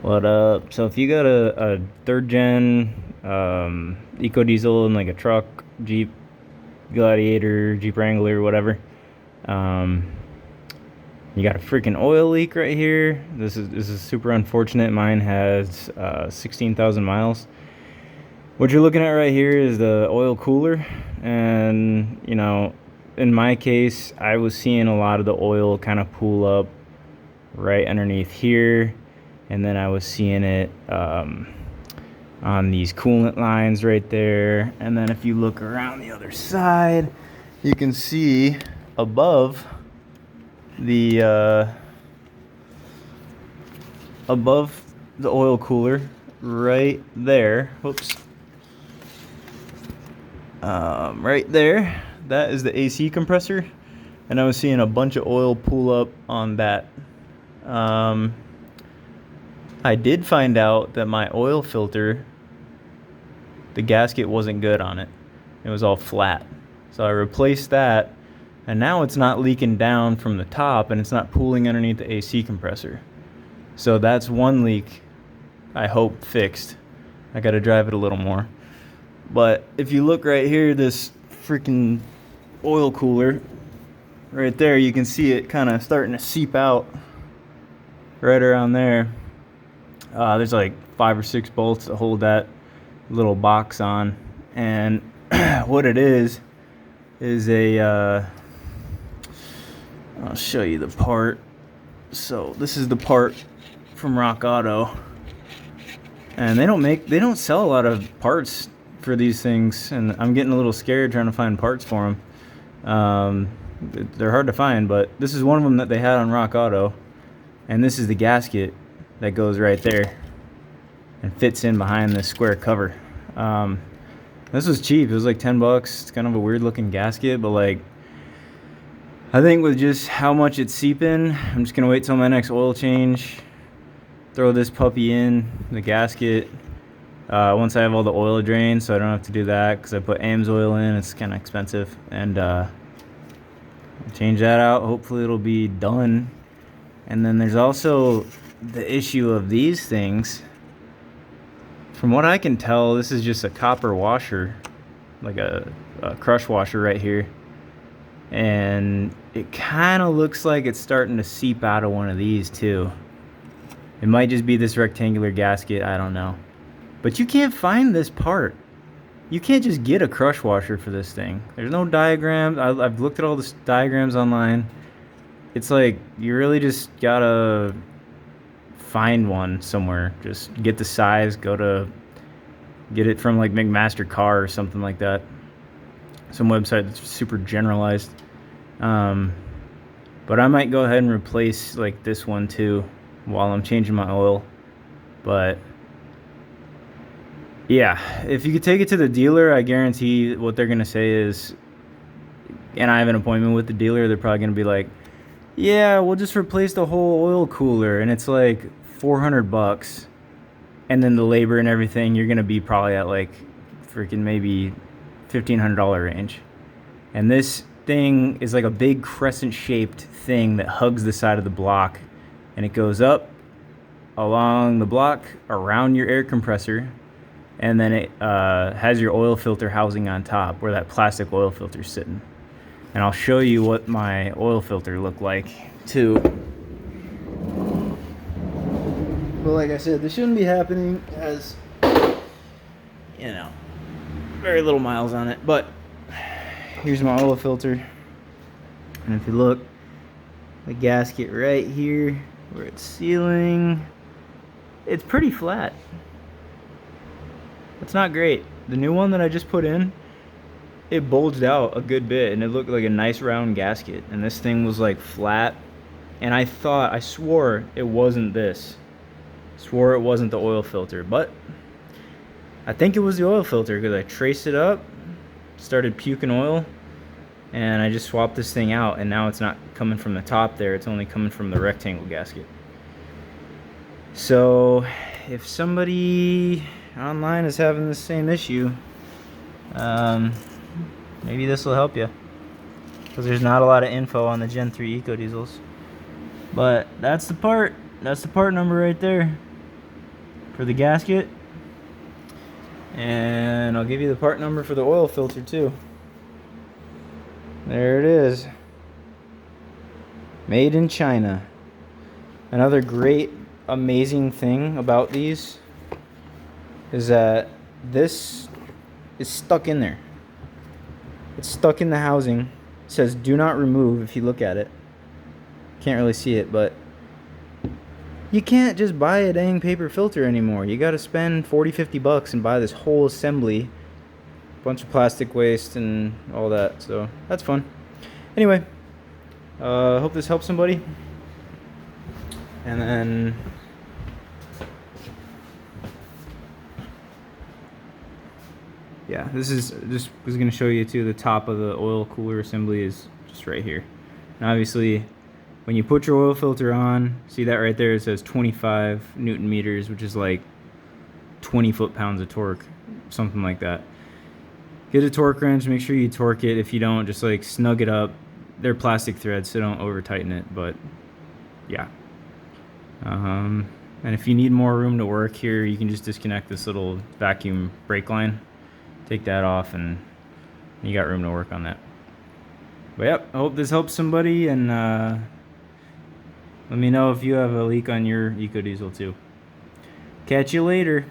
What up? So if you got a third gen Ecodiesel in like a truck, Jeep, Gladiator, Jeep Wrangler, whatever, um, you got a freaking oil leak right here. This is super unfortunate. Mine has 16,000 miles. What you're looking at right here is the oil cooler, and in my case, I was seeing a lot of the oil kind of pool up right underneath here, and then I was seeing it on these coolant lines right there. And then if you look around the other side, you can see above the oil cooler right there. Whoops. Right there, that is the AC compressor, and I was seeing a bunch of oil pool up on that. I did find out that my oil filter, the gasket wasn't good on it. It was all flat. So I replaced that, and now it's not leaking down from the top, and it's not pooling underneath the AC compressor. So that's one leak I hope fixed. I gotta drive it a little more. But if you look right here, this freaking oil cooler right there, you can see it kind of starting to seep out right around there. There's like 5 or 6 bolts to hold that little box on, and what it is I'll show you the part. So this is the part from Rock Auto, and they don't sell a lot of parts for these things, and I'm getting a little scared trying to find parts for them. They're hard to find, but this is one of them that they had on Rock Auto, and this is the gasket that goes right there and fits in behind this square cover. This was cheap. It was like $10. It's kind of a weird looking gasket, but like, I think with just how much it's seeping, I'm just gonna wait till my next oil change, throw this puppy in the gasket once I have all the oil drained, so I don't have to do that because I put Ames oil in. It's kind of expensive, and change that out. Hopefully it'll be done. And then there's also the issue of these things. From what I can tell, this is just a copper washer, like a crush washer right here, and it kind of looks like it's starting to seep out of one of these too. It might just be this rectangular gasket, I don't know. But you can't find this part. You can't just get a crush washer for this thing. There's no diagrams. I've looked at all the diagrams online. It's like you really just gotta find one somewhere. Just get the size, get it from like McMaster Car or something like that. Some website that's super generalized. But I might go ahead and replace like this one too while I'm changing my oil. But yeah, if you could take it to the dealer, I guarantee what they're gonna say is, and I have an appointment with the dealer, they're probably gonna be like, yeah, we'll just replace the whole oil cooler, and it's like $400, and then the labor and everything, you're gonna be probably at like freaking maybe $1,500 range. And this thing is like a big crescent shaped thing that hugs the side of the block, and it goes up along the block around your air compressor, and then it has your oil filter housing on top where that plastic oil filter is sitting. And I'll show you what my oil filter looked like too. But like I said, this shouldn't be happening, as very little miles on it. But here's my oil filter, and if you look, the gasket right here where it's sealing, it's pretty flat. It's not great. The new one that I just put in, it bulged out a good bit, and it looked like a nice round gasket, and this thing was like flat, and I swore it wasn't this. Swore it wasn't the oil filter, but I think it was the oil filter because I traced it up, started puking oil, and I just swapped this thing out, and now it's not coming from the top there, it's only coming from the rectangle gasket. So if somebody online is having the same issue, maybe this will help you, because there's not a lot of info on the Gen 3 Ecodiesels. But that's the part number right there. for the gasket. And I'll give you the part number for the oil filter too. There it is. Made in China. Another great, amazing thing about these is that this is stuck in there. It's stuck in the housing. It says do not remove if you look at it. Can't really see it, but you can't just buy a dang paper filter anymore. You gotta spend 40-50 bucks and buy this whole assembly. Bunch of plastic waste and all that, so that's fun. Anyway, hope this helps somebody. And then yeah, this is just was going to show you too. The top of the oil cooler assembly is just right here. And obviously, when you put your oil filter on, see that right there? It says 25 Newton meters, which is like 20 foot-pounds of torque, something like that. Get a torque wrench. Make sure you torque it. If you don't, just like snug it up. They're plastic threads, so don't over tighten it. But yeah. And if you need more room to work here, you can just disconnect this little vacuum brake line. Take that off and you got room to work on that. But yep, I hope this helps somebody, and let me know if you have a leak on your Ecodiesel too. Catch you later.